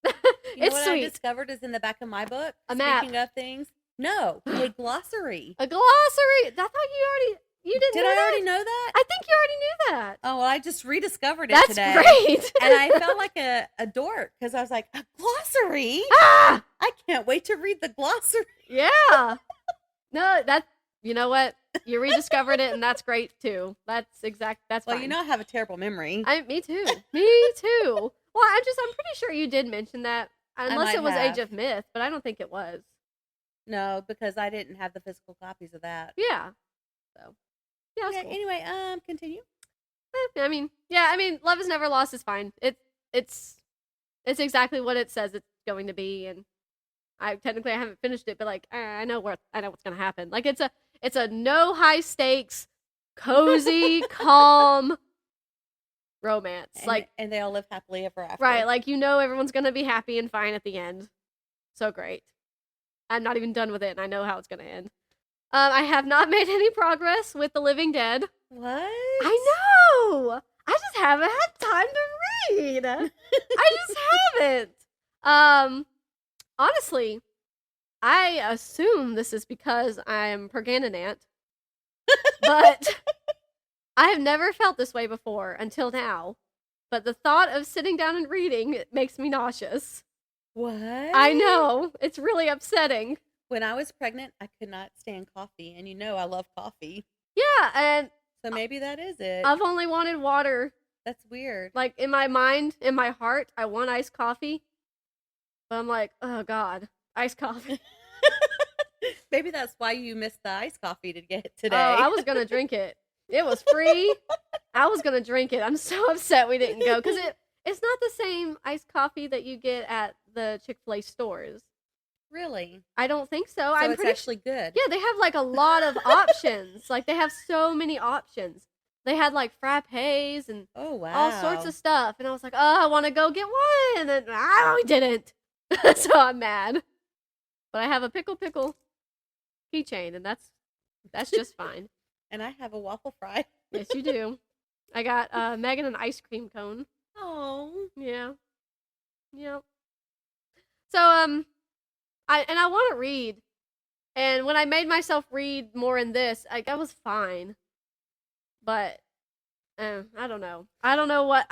You know It's what sweet. I discovered is in the back of my book. A map. Speaking of things, no, a glossary. A glossary. I thought you didn't. Did know I that? already know that? I think you already knew that. Oh, well, I just rediscovered it That's today. great. And I felt like a dork because I was like, a glossary? Ah! I can't wait to read the glossary. Yeah. No, you know what? You rediscovered it, and that's great too. That's Well, fine. you know I have a terrible memory. Me too. Me too. Well, I'm pretty sure you did mention that, unless it was Age of Myth, but I don't think it was. No, because I didn't have the physical copies of that. Yeah. So, yeah. Okay, Cool. anyway, continue. I mean, Love is Never Lost is fine. It's exactly what it says it's going to be, and I haven't finished it, but like I know what's gonna happen. Like it's a no high stakes, cozy, calm romance. And they all live happily ever after. Right, like everyone's gonna be happy and fine at the end. So great. I'm not even done with it, and I know how it's gonna end. I have not made any progress with The Living Dead. What? I know. I just haven't had time to read. I just haven't. Honestly, I assume this is because I'm pregnant, but I have never felt this way before until now. But the thought of sitting down and reading makes me nauseous. What? I know. It's really upsetting. When I was pregnant, I could not stand coffee, and I love coffee. Yeah, and so maybe that is it. I've only wanted water. That's weird. Like in my mind, in my heart, I want iced coffee. But I'm like, oh God, iced coffee. Maybe that's why you missed the iced coffee to get today. Oh, I was gonna drink it. It was free. I was gonna drink it. I'm so upset we didn't go because it's not the same iced coffee that you get at the Chick-fil-A stores. Really? I don't think so. So it's actually good. Yeah, they have like a lot of options. Like they have so many options. They had like frappes and all sorts of stuff. And I was like, oh, I want to go get one. And I didn't. So I'm mad. But I have a pickle keychain, and that's just fine. And I have a waffle fry. Yes, you do. I got Megan an ice cream cone. Oh. Yeah. Yep. So I want to read, and when I made myself read more in this, I was fine. But I don't know. I don't know what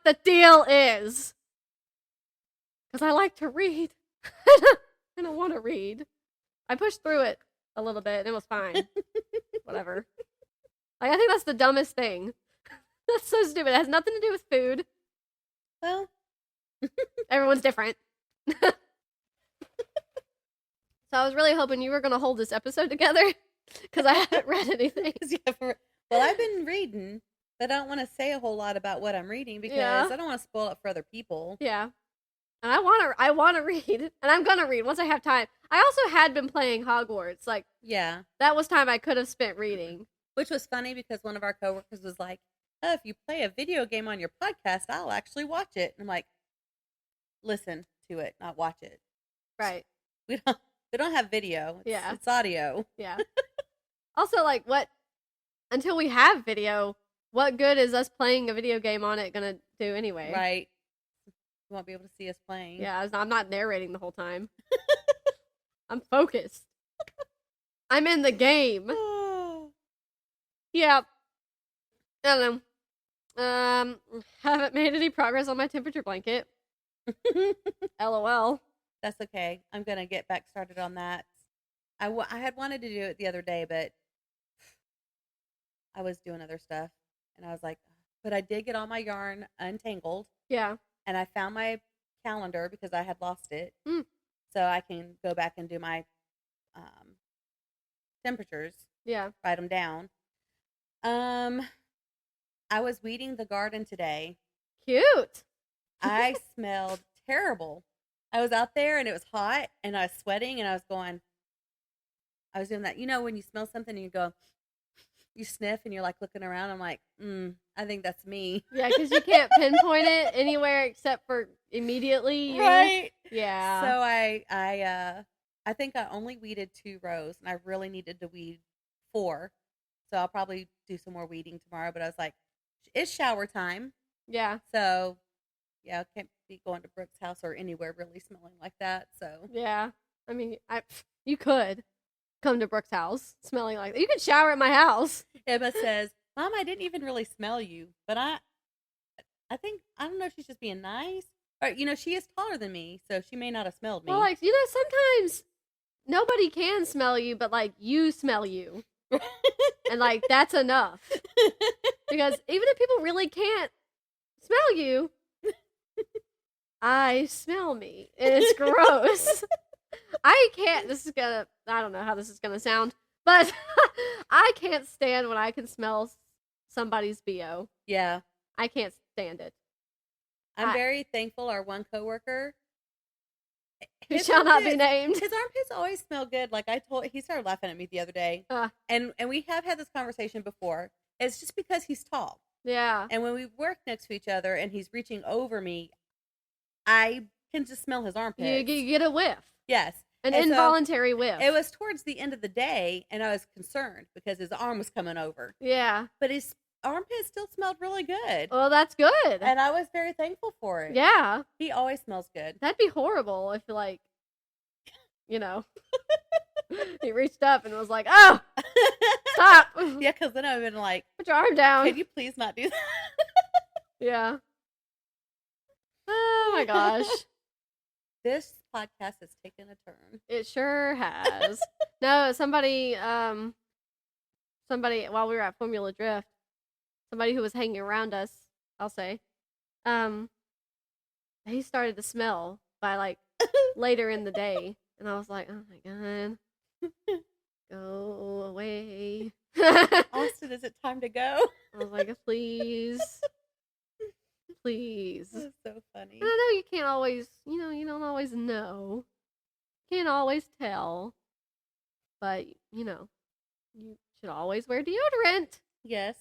the deal is. Because I like to read. I don't want to read. I pushed through it a little bit, and it was fine. Whatever. Like I think that's the dumbest thing. That's so stupid. It has nothing to do with food. Well, everyone's different. So I was really hoping you were going to hold this episode together because I haven't read anything. Well, I've been reading, but I don't want to say a whole lot about what I'm reading because I don't want to spoil it for other people. Yeah. And I want to read, and I'm going to read once I have time. I also had been playing Hogwarts. Like, yeah, that was time I could have spent reading. Which was funny because one of our coworkers was like, oh, if you play a video game on your podcast, I'll actually watch it. And I'm like, listen to it, not watch it. Right. We don't have video. It's audio. Yeah. Also, like, until we have video, what good is us playing a video game on it gonna do anyway? Right. You won't be able to see us playing. Yeah, I'm not narrating the whole time. I'm focused. I'm in the game. Yeah. I don't know. Haven't made any progress on my temperature blanket. LOL. That's okay. I'm going to get back started on that. I had wanted to do it the other day, but I was doing other stuff. And I was like, but I did get all my yarn untangled. Yeah. And I found my calendar because I had lost it. So I can go back and do my temperatures. Yeah. Write them down. I was weeding the garden today. Cute. I smelled terrible. I was out there and it was hot and I was sweating and I was doing that. You know, when you smell something and you sniff and you're like looking around. I'm like, I think that's me. Yeah, because you can't pinpoint it anywhere except for immediately. Right. Yeah. So I think I only weeded 2 rows and I really needed to weed 4. So I'll probably do some more weeding tomorrow. But I was like, it's shower time. Yeah. So yeah, I can't be going to Brooke's house or anywhere really smelling like that. So yeah, I mean, you could come to Brooke's house smelling like that. You could shower at my house. Emma says, "Mom, I didn't even really smell you, but I think I don't know if she's just being nice Or, she is taller than me, so she may not have smelled me. Well, like, sometimes nobody can smell you, but, like, you smell you. And, like, that's enough. Because even if people really can't smell you, I smell me. And it's gross. I don't know how this is gonna sound, but I can't stand when I can smell somebody's BO. Yeah. I can't stand it. I'm very thankful our one coworker, who shall not be named. His armpits always smell good. Like he started laughing at me the other day. And we have had this conversation before. It's just because he's tall. Yeah. And when we work next to each other and he's reaching over me, I can just smell his armpits. You get a whiff. Yes. An involuntary whiff. It was towards the end of the day, and I was concerned because his arm was coming over. Yeah. But his armpit still smelled really good. Well, that's good. And I was very thankful for it. Yeah. He always smells good. That'd be horrible if, like, he reached up and was like, oh, stop. Yeah, because then I would have been like, put your arm down. Can you please not do that? Yeah. Oh, my gosh. This podcast has taken a turn. It sure has. No, somebody, while we were at Formula Drift, somebody who was hanging around us, I'll say, he started to smell by, like, later in the day. And I was like, oh, my God. Go away. Austin, is it time to go? I was like, please. Please. That's so funny. And I know you can't always, you don't always know. Can't always tell. But, you should always wear deodorant. Yes.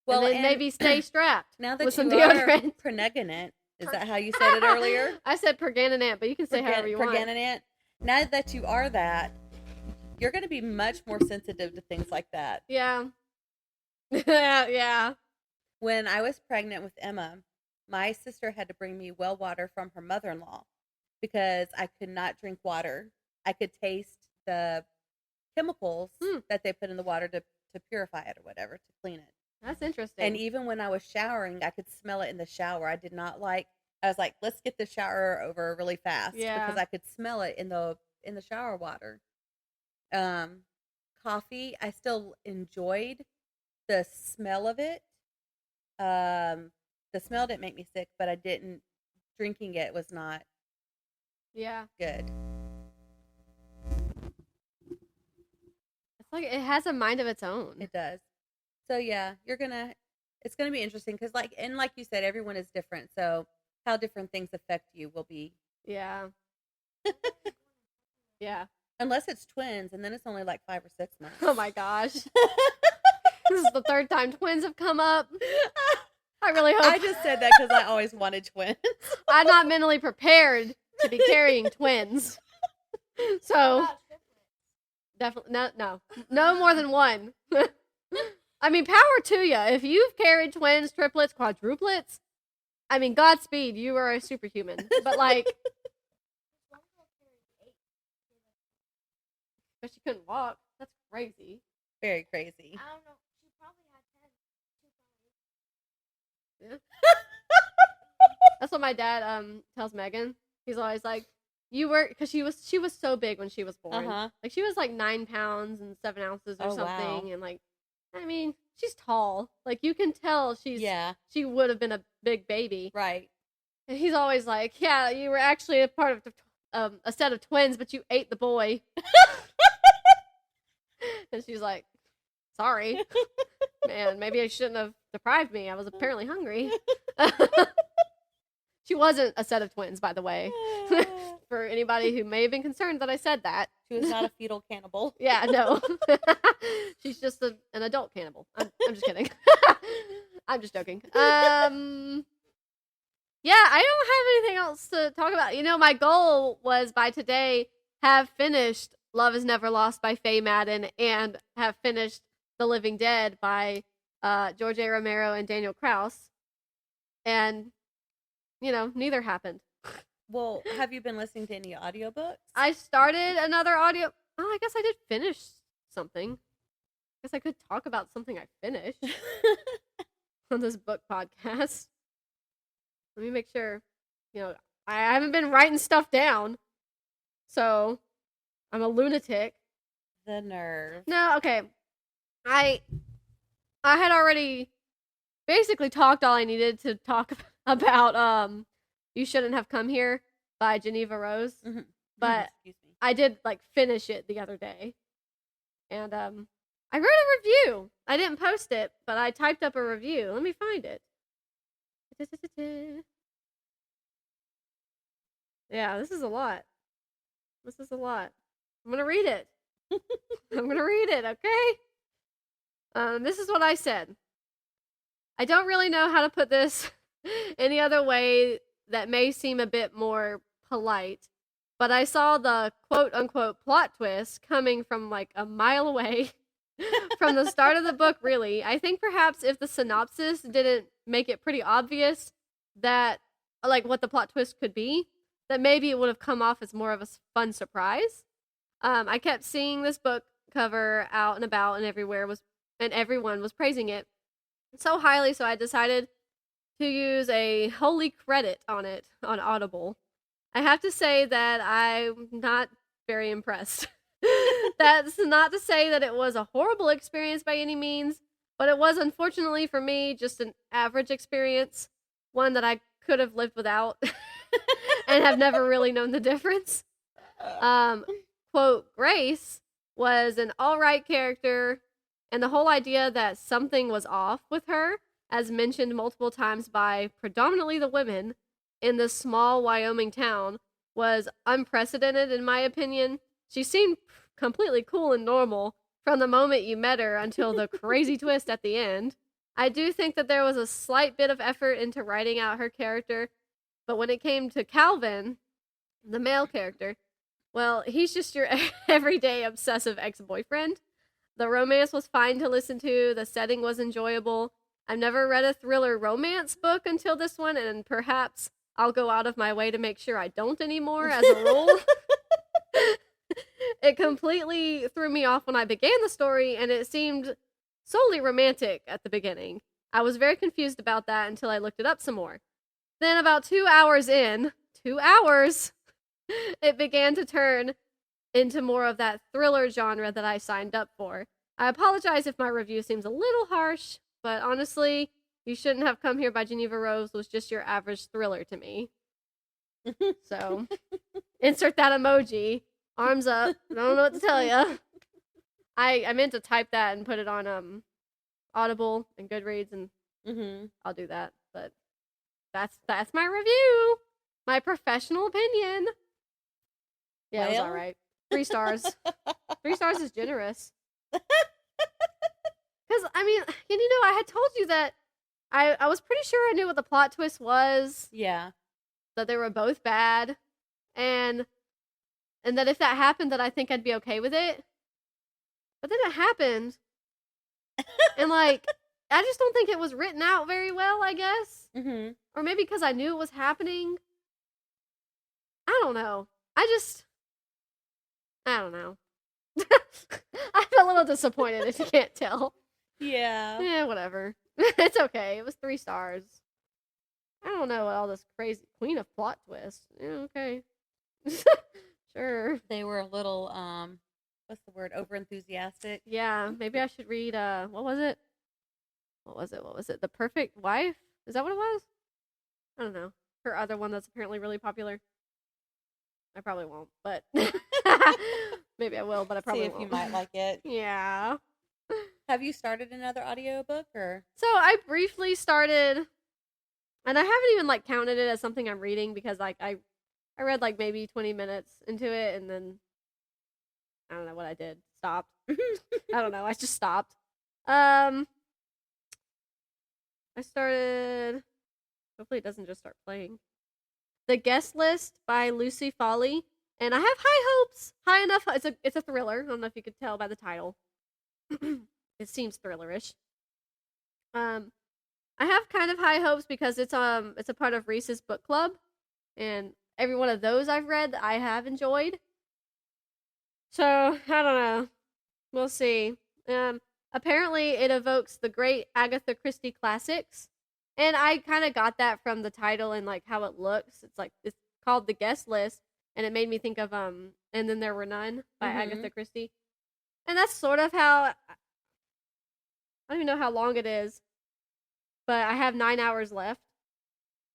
Well, and then maybe stay strapped. Now that with you some are deodorant. pregnant, is that how you said it earlier? I said pregnant, but you can say however you want. Pregnant. Now that you are that, you're going to be much more sensitive to things like that. Yeah. Yeah. When I was pregnant with Emma, my sister had to bring me well water from her mother-in-law because I could not drink water. I could taste the chemicals that they put in the water to purify it or whatever, to clean it. That's interesting. And even when I was showering, I could smell it in the shower. I was like, let's get the shower over really fast because I could smell it in the shower water. Coffee, I still enjoyed the smell of it. The smell didn't make me sick, but drinking it was not good. It's like it has a mind of its own. It does. So yeah, it's gonna be interesting because like you said, everyone is different. So how different things affect you will be. Yeah. Yeah. Unless it's twins, and then it's only like 5 or 6 months. Oh my gosh. This is the third time twins have come up. I really hope. I just said that because I always wanted twins. I'm not mentally prepared to be carrying twins. So definitely no more than one. I mean, power to you. If you've carried twins, triplets, quadruplets, I mean, Godspeed, you are a superhuman. But like, but she couldn't walk. That's crazy. Very crazy. I don't know. She probably had 10. Yeah. That's what my dad tells Megan. He's always like, "You were," because she was so big when she was born. Like she was like 9 pounds and 7 ounces or something, wow. And like, I mean, she's tall. Like you can tell she would have been a big baby, right? And he's always like, "Yeah, you were actually a part of a set of twins, but you ate the boy." And she's like, "Sorry, man. Maybe I shouldn't have deprived me. I was apparently hungry." She wasn't a set of twins, by the way. For anybody who may have been concerned that I said that. She was not a fetal cannibal. Yeah, no. She's just an adult cannibal. I'm just kidding. I'm just joking. Yeah, I don't have anything else to talk about. You know, my goal was by today have finished Love Is Never Lost by Faye Madden and have finished The Living Dead by George A. Romero and Daniel Kraus. And, you know, neither happened. Well, have you been listening to any audiobooks? I started another audio. Oh, I guess I did finish something. I guess I could talk about something I finished on this book podcast. Let me make sure. You know, I haven't been writing stuff down. So, I'm a lunatic. The nerve. No, okay. I had already basically talked all I needed to talk about You Shouldn't Have Come Here by Jeneva Rose. Mm-hmm. But Excuse me. I did like finish it the other day. And I wrote a review. I didn't post it, but I typed up a review. Let me find it. Yeah, this is a lot. This is a lot. I'm going to read it. I'm going to read it, okay? This is what I said. I don't really know how to put this any other way that may seem a bit more polite, but I saw the quote-unquote plot twist coming from like a mile away from the start of the book, really. I think perhaps if the synopsis didn't make it pretty obvious that, like, what the plot twist could be, that maybe it would have come off as more of a fun surprise. I kept seeing this book cover out and about and everyone was praising it so highly, so I decided to use a holy credit on it on Audible. I have to say that I'm not very impressed. That's not to say that it was a horrible experience by any means, but it was, unfortunately for me, just an average experience, one that I could have lived without and have never really known the difference. Quote, Grace was an alright character, and the whole idea that something was off with her, as mentioned multiple times by predominantly the women in this small Wyoming town, was unprecedented in my opinion. She seemed completely cool and normal from the moment you met her until the crazy twist at the end. I do think that there was a slight bit of effort into writing out her character, but when it came to Calvin, the male character, well, he's just your everyday obsessive ex-boyfriend. The romance was fine to listen to, the setting was enjoyable. I've never read a thriller romance book until this one, and perhaps I'll go out of my way to make sure I don't anymore as a rule. It completely threw me off when I began the story, and it seemed solely romantic at the beginning. I was very confused about that until I looked it up some more. Then about 2 hours in, 2 hours, it began to turn into more of that thriller genre that I signed up for. I apologize if my review seems a little harsh, but honestly, You Shouldn't Have Come Here by Jeneva Rose was just your average thriller to me. So, insert that emoji. Arms up. I don't know what to tell you. I meant to type that and put it on Audible and Goodreads, and I'll do that. But that's my review. My professional opinion. Yeah, it was all right. 3 stars. 3 stars is generous. Because, I mean, I had told you that I was pretty sure I knew what the plot twist was. Yeah. That they were both bad. And that if that happened, that I think I'd be okay with it. But then it happened. And, like, I just don't think it was written out very well, I guess. Mm-hmm. Or maybe because I knew it was happening. I don't know. I don't know. I'm a little disappointed if you can't tell. Yeah. Yeah, whatever. It's okay. It was 3 stars. I don't know what all this crazy queen of plot twists. Yeah, okay. Sure. They were a little, what's the word? Overenthusiastic. Yeah, maybe I should read, what was it? What was it? The Perfect Wife? Is that what it was? I don't know. Her other one that's apparently really popular. I probably won't, but maybe I will, but I probably See if won't. you might like it. Yeah. Have you started another audiobook or? So I briefly started, and I haven't even like counted it as something I'm reading because like I read like maybe 20 minutes into it and then I don't know what I did. Stopped. I don't know. I just stopped. I started. Hopefully it doesn't just start playing. The Guest List by Lucy Foley, and I have high hopes. High enough. It's a thriller. I don't know if you could tell by the title. It seems thrillerish. I have kind of high hopes because it's a part of Reese's book club, and every one of those I've read I have enjoyed. So I don't know. We'll see. Apparently it evokes the great Agatha Christie classics, and I kind of got that from the title and like how it looks. It's like it's called The Guest List, and it made me think of And Then There Were None by Agatha Christie. And that's sort of how, I don't even know how long it is, but I have 9 hours left.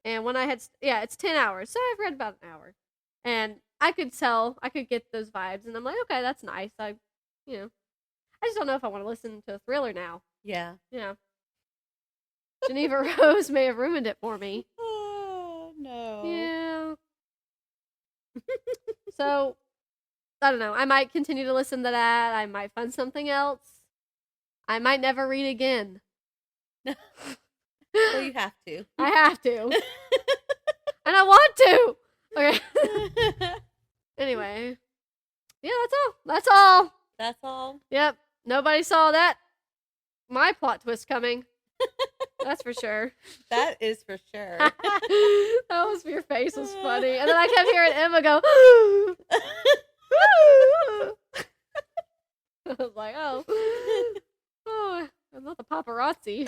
And when I had, it's 10 hours, so I've read about an hour. And I could get those vibes, and I'm like, okay, that's nice. I just don't know if I want to listen to a thriller now. Yeah. Yeah. Jeneva Rose may have ruined it for me. Oh, no. Yeah. So, I don't know. I might continue to listen to that. I might find something else. I might never read again. Well, you have to. I have to. And I want to. Okay. Anyway. Yeah, that's all. That's all. Yep. Nobody saw that. My plot twist coming. That's for sure. That is for sure. That was, your face was funny. And then I kept hearing Emma go, I was like, oh, I'm not the paparazzi.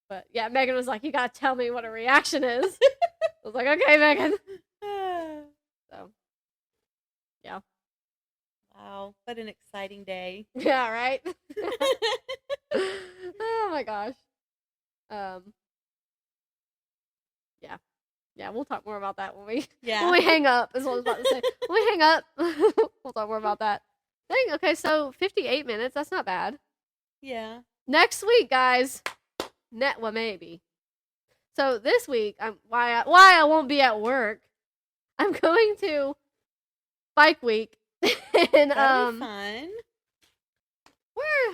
But yeah, Megan was like, you gotta tell me what a reaction is. I was like, okay, Megan. So, yeah. Wow, what an exciting day. Yeah, right? Oh my gosh. Yeah, we'll talk more about that when we hang up, is what I was about to say. When we hang up, we'll talk more about that. Okay, so 58 minutes, that's not bad. Yeah. Next week, guys. Well, maybe. So this week, why I won't be at work, I'm going to Bike Week. And That'll be fun.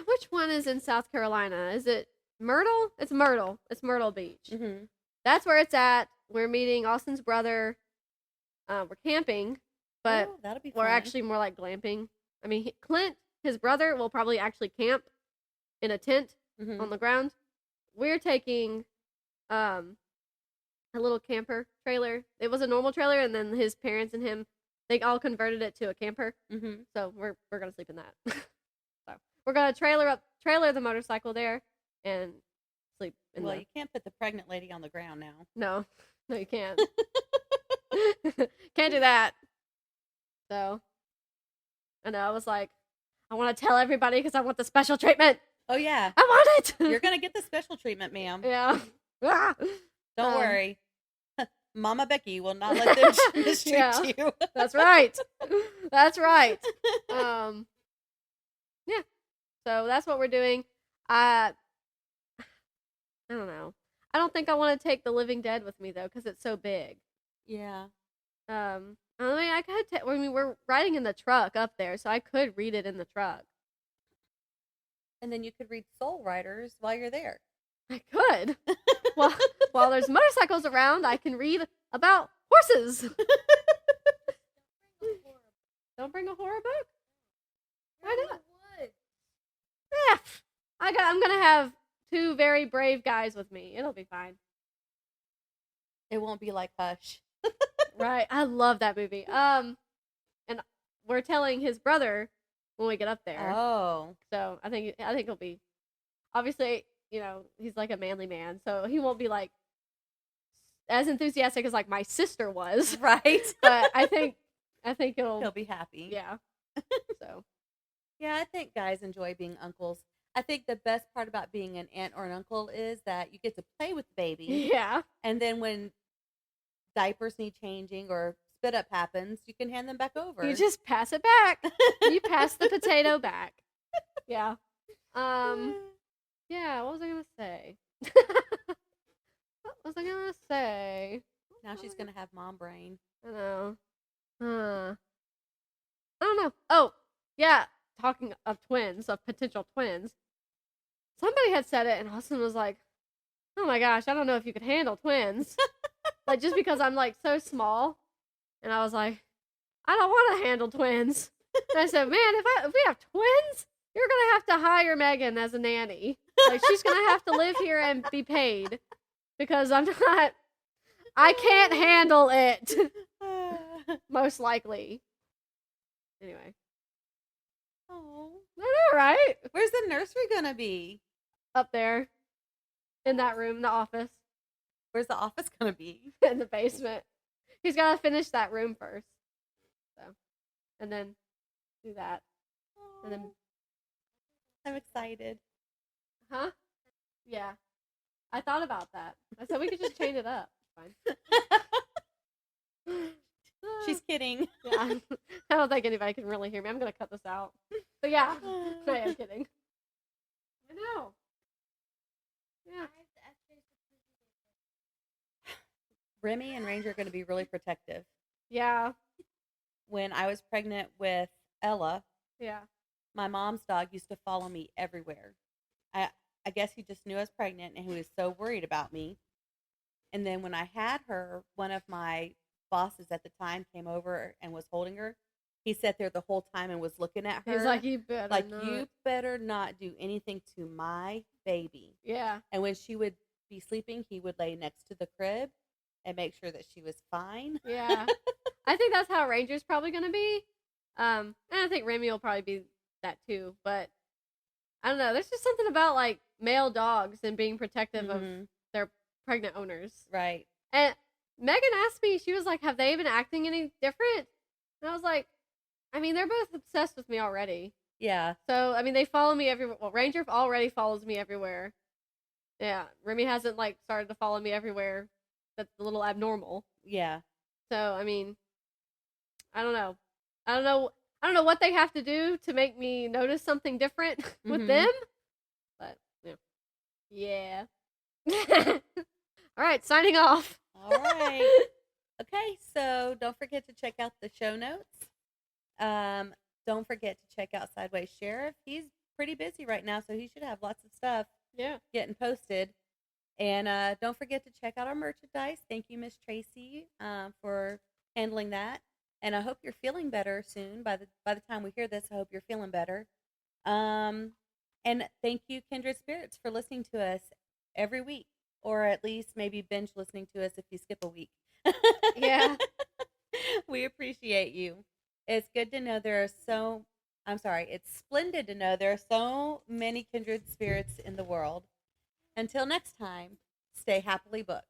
Which one is in South Carolina? Is it Myrtle? It's Myrtle. It's Myrtle Beach. Mm-hmm. That's where it's at. We're meeting Austin's brother. We're camping, but that'll be we're fun. actually more like glamping. I mean, Clint, his brother, will probably actually camp in a tent on the ground. We're taking a little camper trailer. It was a normal trailer, and then his parents and him, they all converted it to a camper. Mm-hmm. So we're gonna sleep in that. So we're gonna trailer the motorcycle there and sleep in you can't put the pregnant lady on the ground now. No, you can't. Can't do that. So, I know, I was like, I want to tell everybody because I want the special treatment. Oh, yeah. I want it. You're going to get the special treatment, ma'am. Yeah. Don't worry. Mama Becky will not let them mistreat you. That's right. That's right. Yeah. So that's what we're doing. I don't know. I don't think I want to take The Living Dead with me, though, because it's so big. Yeah. I mean, I could. We're riding in the truck up there, so I could read it in the truck. And then you could read Soul Riders while you're there. I could. Well, while there's motorcycles around, I can read about horses. Don't bring a horror book. Why not? Yeah, I'm gonna have 2 very brave guys with me. It'll be fine. It won't be like Hush. Right. I love that movie. And we're telling his brother when we get up there. Oh. So I think he'll be, obviously, he's like a manly man, so he won't be like as enthusiastic as like my sister was. Right. But I think he'll be happy. Yeah. So. Yeah, I think guys enjoy being uncles. I think the best part about being an aunt or an uncle is that you get to play with the baby. Yeah. And then when diapers need changing or spit up happens, you can hand them back over. You just pass it back. You pass the potato back. Yeah. Yeah, what was I going to say? Now she's going to have mom brain. I know. I don't know. Oh, yeah. Talking of twins, of potential twins. Somebody had said it, and Austin was like, oh my gosh, I don't know if you could handle twins. Like, just because I'm, like, so small. And I was like, I don't want to handle twins. And I said, man, if we have twins, you're going to have to hire Megan as a nanny. Like, she's going to have to live here and be paid. Because I can't handle it. Most likely. Anyway. Oh. I know, right? Where's the nursery going to be? Up there. In that room, the office. Where's the office going to be? In the basement. He's got to finish that room first. So, and then do that. And then, I'm excited. huh? Yeah. I thought about that. I said we could just change it up. Fine. She's kidding. Yeah. I don't think anybody can really hear me. I'm going to cut this out. But yeah, I am kidding. I know. Yeah. Remy and Ranger are going to be really protective. Yeah. When I was pregnant with Ella, Yeah. my mom's dog used to follow me everywhere. I guess he just knew I was pregnant and he was so worried about me. And then when I had her, one of my bosses at the time came over and was holding her. He sat there the whole time and was looking at her. He's like, you better not. You better not do anything to my baby. Yeah. And when she would be sleeping, he would lay next to the crib and make sure that she was fine. Yeah. I think that's how Ranger's probably going to be. And I think Remy will probably be that too. But I don't know. There's just something about like male dogs and being protective of their pregnant owners. Right. And Megan asked me, she was like, have they been acting any different? And I was like, I mean, they're both obsessed with me already. Yeah. So, I mean, they follow me everywhere. Well, Ranger already follows me everywhere. Yeah. Remy hasn't like started to follow me everywhere. That's a little abnormal. Yeah. So, I mean, I don't know. I don't know what they have to do to make me notice something different with them. But, yeah. All right, signing off. All right. Okay, so don't forget to check out the show notes. Don't forget to check out Sideways Sheriff. He's pretty busy right now, so he should have lots of stuff getting posted. And don't forget to check out our merchandise. Thank you, Miss Tracy, for handling that. And I hope you're feeling better soon. By the time we hear this, I hope you're feeling better. And thank you, Kindred Spirits, for listening to us every week, or at least maybe binge listening to us if you skip a week. Yeah. We appreciate you. It's good to know it's splendid to know there are so many kindred spirits in the world. Until next time, stay happily booked.